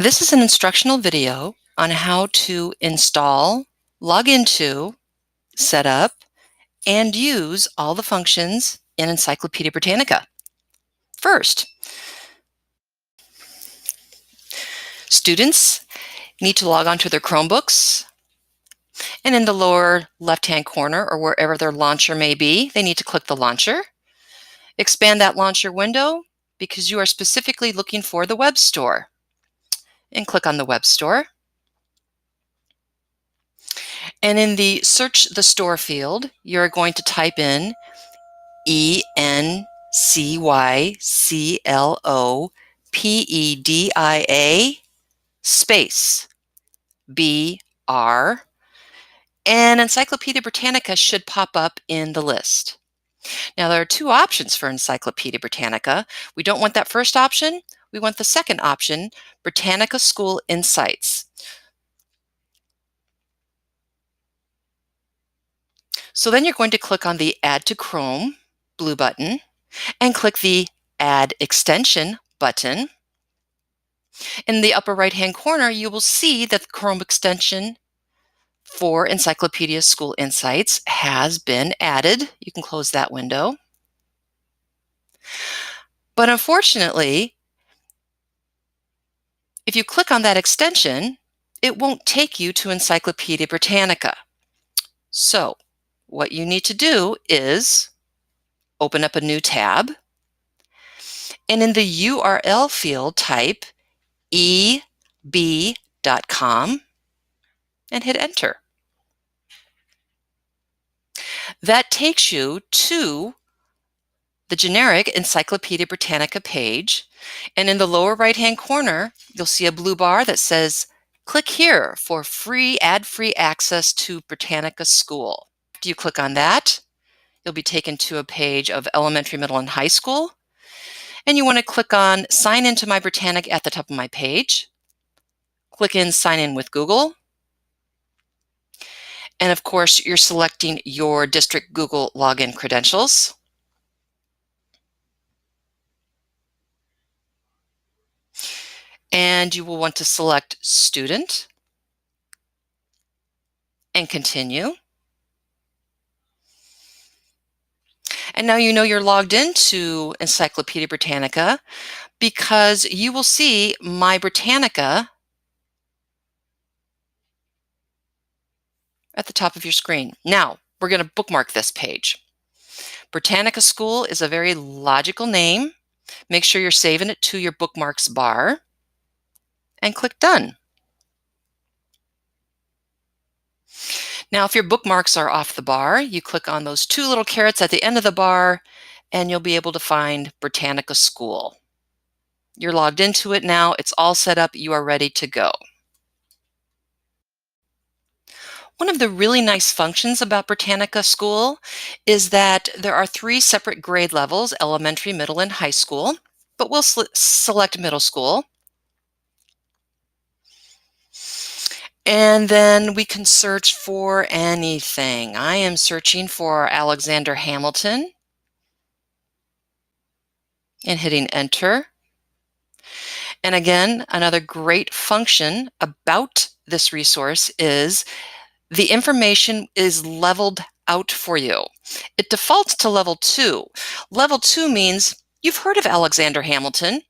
This is an instructional video on how to install, log into, set up, and use all the functions in Encyclopedia Britannica. First, students need to log on to their Chromebooks, and in the lower left-hand corner or wherever their launcher may be, they need to click the launcher. Expand that launcher window because you are specifically looking for the web store, and click on the web store. And in the search the store field, you're going to type in Encyclopedia space BR, and Encyclopedia Britannica should pop up in the list. Now, there are two options for Encyclopedia Britannica. We don't want that first option. We want the second option, Britannica School Insights. So then you're going to click on the Add to Chrome blue button and click the Add Extension button. In the upper right-hand corner, you will see that the Chrome extension for Encyclopedia School Insights has been added. You can close that window. But unfortunately, if you click on that extension, it won't take you to Encyclopedia Britannica. So what you need to do is open up a new tab, and in the URL field, type eb.com and hit enter. That takes you to the generic Encyclopedia Britannica page, and in the lower right-hand corner, you'll see a blue bar that says, click here for free ad-free access to Britannica School. After you click on that, you'll be taken to a page of elementary, middle, and high school, and you want to click on Sign into My Britannica at the top of my page. Click in Sign in with Google. And of course, you're selecting your district Google login credentials. And you will want to select Student and Continue. And now you know you're logged into Encyclopedia Britannica because you will see My Britannica at the top of your screen. Now, we're going to bookmark this page. Britannica School is a very logical name. Make sure you're saving it to your bookmarks bar and click Done. Now, if your bookmarks are off the bar, you click on those two little carrots at the end of the bar and you'll be able to find Britannica School. You're logged into it now. It's all set up. You are ready to go. One of the really nice functions about Britannica School is that there are 3 separate grade levels, elementary, middle, and high school, but we'll select middle school. And then we can search for anything. I am searching for Alexander Hamilton and hitting enter. And again, another great function about this resource is the information is leveled out for you. It defaults to level 2. Level 2 means you've heard of Alexander Hamilton.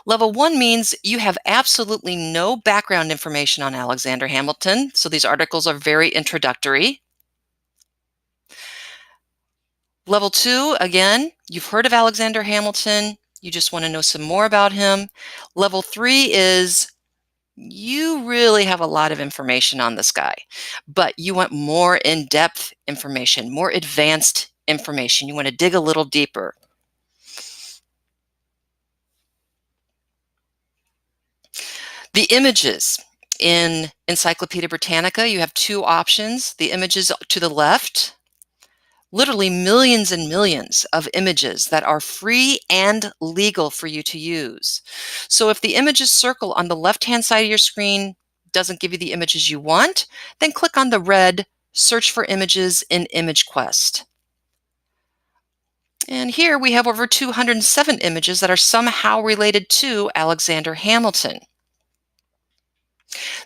Level 1 means you have absolutely no background information on Alexander Hamilton, so these articles are very introductory. Level 2, again, you've heard of Alexander Hamilton, you just want to know some more about him. Level 3 is you really have a lot of information on this guy, but you want more in-depth information, more advanced information. You want to dig a little deeper. The images in Encyclopedia Britannica, you have 2 options. The images to the left, literally millions and millions of images that are free and legal for you to use. So if the images circle on the left-hand side of your screen doesn't give you the images you want, then click on the red Search for Images in ImageQuest. And here we have over 207 images that are somehow related to Alexander Hamilton.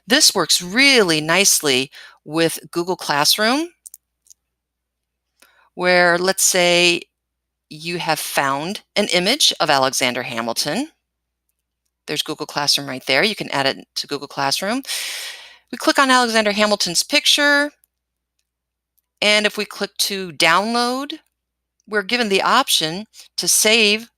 This works really nicely with Google Classroom, where let's say you have found an image of Alexander Hamilton. There's Google Classroom right there. You can add it to Google Classroom. We click on Alexander Hamilton's picture, and if we click to download, we're given the option to save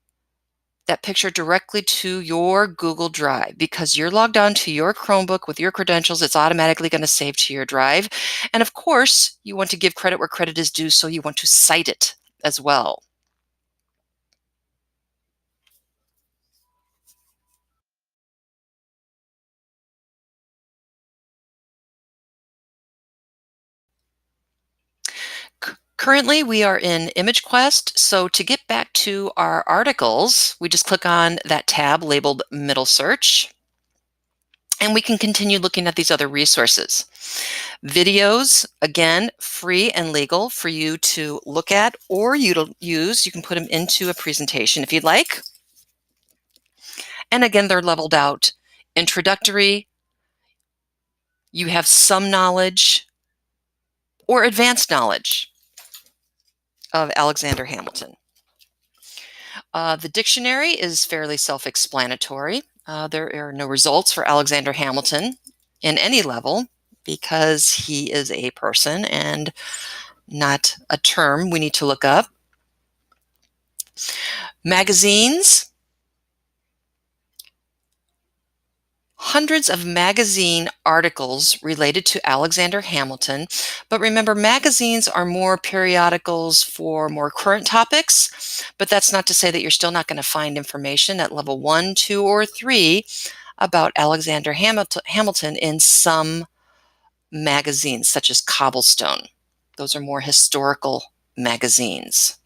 that picture directly to your Google Drive. Because you're logged on to your Chromebook with your credentials, it's automatically going to save to your drive. And of course, you want to give credit where credit is due, so you want to cite it as well. Currently, we are in ImageQuest, so to get back to our articles, we just click on that tab labeled Middle Search, and we can continue looking at these other resources. Videos, again, free and legal for you to look at or use. You can put them into a presentation if you'd like. And again, they're leveled out. Introductory, you have some knowledge or advanced knowledge of Alexander Hamilton. The dictionary is fairly self-explanatory. There are no results for Alexander Hamilton in any level because he is a person and not a term we need to look up. Magazines. Hundreds of magazine articles related to Alexander Hamilton, but remember, magazines are more periodicals for more current topics, but that's not to say that you're still not going to find information at level 1, 2, or 3 about Alexander Hamilton in some magazines, such as Cobblestone. Those are more historical magazines.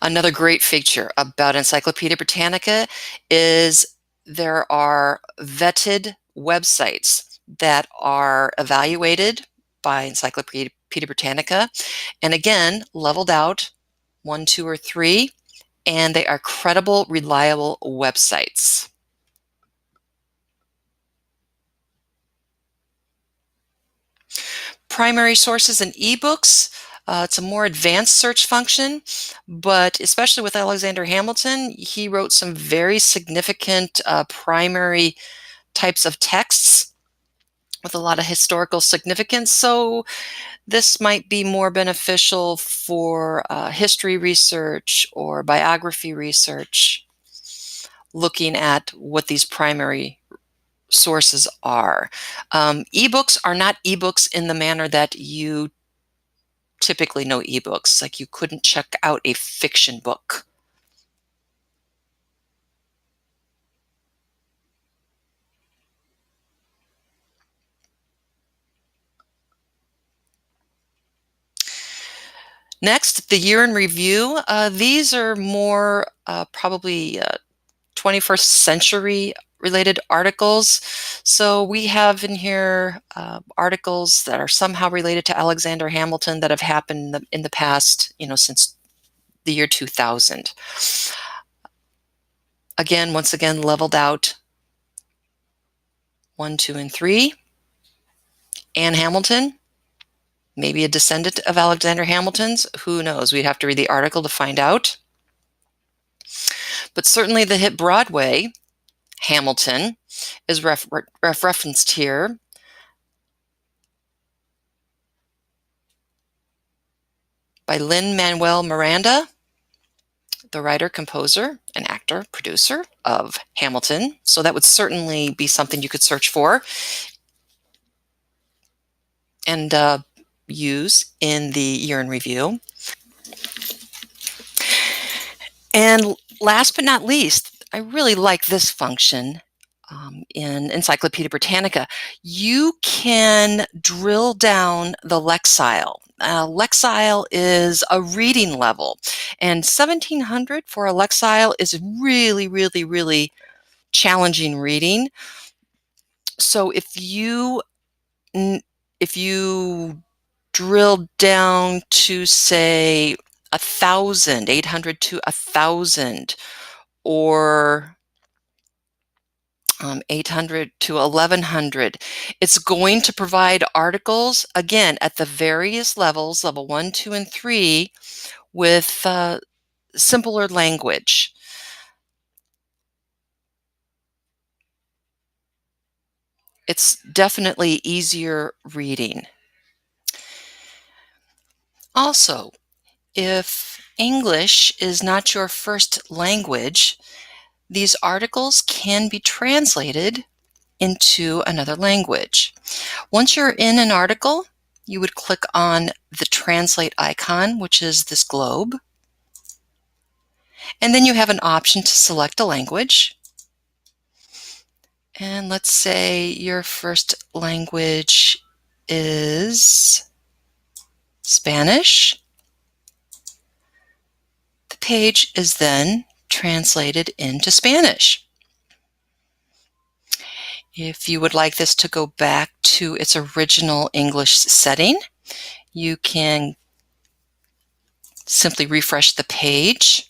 Another great feature about Encyclopedia Britannica is there are vetted websites that are evaluated by Encyclopedia Britannica, and again, leveled out 1, 2, or 3, and they are credible, reliable websites. Primary sources and ebooks. It's a more advanced search function, but especially with Alexander Hamilton, he wrote some very significant primary types of texts with a lot of historical significance. So this might be more beneficial for history research or biography research, looking at what these primary sources are. Ebooks are not ebooks in the manner that you typically know ebooks. Like, you couldn't check out a fiction book. Next, the year in review. These are more probably 21st century related articles. So we have in here articles that are somehow related to Alexander Hamilton that have happened in the past, since the year 2000. Again, once again, leveled out 1, 2, and 3. Anne Hamilton, maybe a descendant of Alexander Hamilton's. Who knows? We'd have to read the article to find out. But certainly the hit Broadway, Hamilton, is referenced here. By Lin-Manuel Miranda, the writer, composer, and actor, producer of Hamilton. So that would certainly be something you could search for and use in the year in review. And last but not least, I really like this function in Encyclopedia Britannica. You can drill down the Lexile. Lexile is a reading level, and 1700 for a Lexile is really, really, really challenging reading. So if you If you drill down to, say, 1,000, 800 to 1,000, or 800 to 1,100, it's going to provide articles, again, at the various levels, level 1, 2, and 3, with simpler language. It's definitely easier reading. Also, if English is not your first language, these articles can be translated into another language. Once you're in an article, you would click on the translate icon, which is this globe, and then you have an option to select a language. And let's say your first language is Spanish. The page is then translated into Spanish. If you would like this to go back to its original English setting, you can simply refresh the page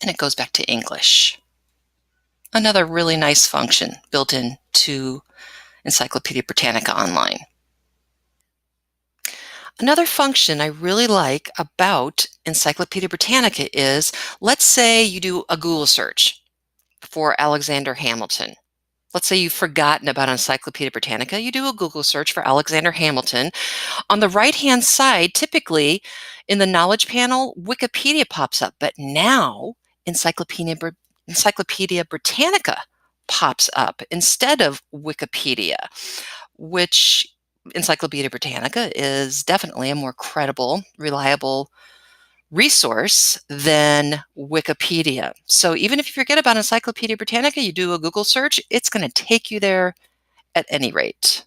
and it goes back to English. Another really nice function built into Encyclopedia Britannica Online. Another function I really like about Encyclopedia Britannica is, let's say you do a Google search for Alexander Hamilton. Let's say you've forgotten about Encyclopedia Britannica. You do a Google search for Alexander Hamilton. On the right-hand side, typically in the knowledge panel, Wikipedia pops up, but now Encyclopedia Britannica pops up instead of Wikipedia, which Encyclopedia Britannica is definitely a more credible, reliable resource than Wikipedia. So even if you forget about Encyclopedia Britannica, you do a Google search, it's going to take you there at any rate.